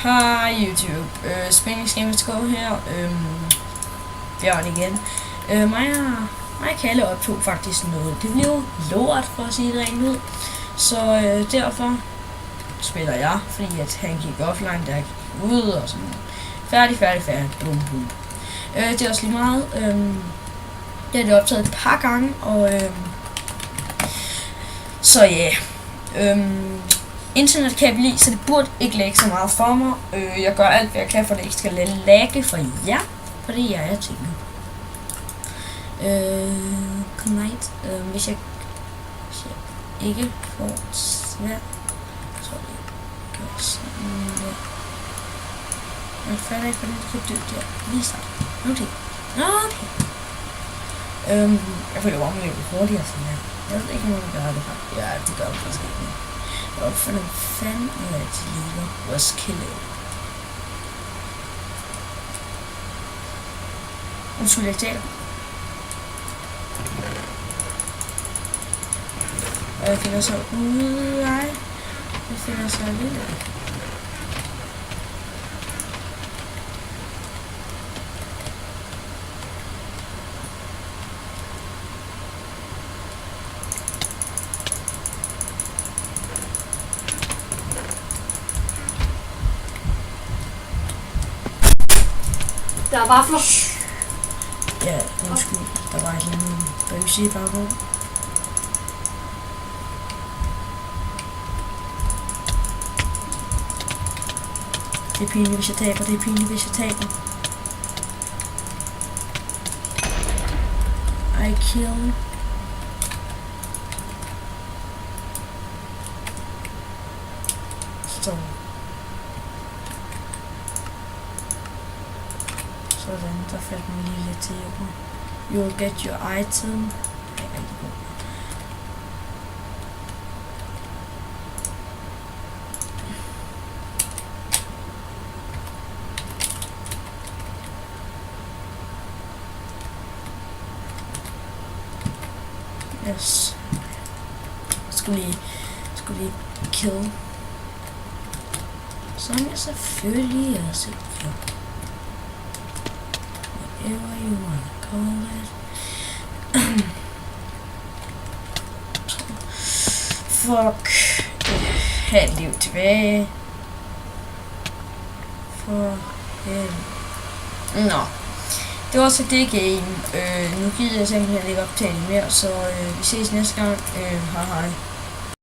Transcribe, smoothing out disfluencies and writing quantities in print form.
Hej YouTube, Spændingsgamer.dk her, Bjørn igen. Mig og Kalle optog faktisk noget. Det blev lort, for at sige det rent ud. Så derfor spiller jeg, fordi at han gik offline, der gik ud og sådan. Færdig, bum bum. Det er også lige meget. Det er det optaget et par gange, og så ja. Internet kan jeg lide, så det burde ikke lægge så meget for mig. Jeg gør alt, hvad jeg kan, for det ikke skal lagge for jer, for det er jeg tænker. Knight, hvis jeg ikke får svært, så jeg gør sådan der. Jeg fatter ikke, hvordan det kan dø der. Lige start. Okay. Jeg føler bare, at jeg bliver hurtigere sådan her. Jeg ved ikke, om man gør det her. Ja, det gør det faktisk ikke. Og for den fanden er jeg til lige was killet. Undskyld, jeg taler. Og jeg finder så ud af. Jeg finder så lidt. Der var flot. Ja, undskyld. Der var et eller andet bøse i baggrunden. Det er pinligt, hvis jeg taber. Det er pinligt, hvis jeg taber. I kill. Så. Sådan, der faldt mig lige lidt til jorden. You'll get your item. Yes. Skulle lige kill. Som jeg selvfølgelig også gjorde. Whatever you wanna call it. Fuck. Ha' et liv tilbage. For nå. Det var så det game. Nu gider jeg simpelthen ikke optage mere, så vi ses næste gang. Hej hej.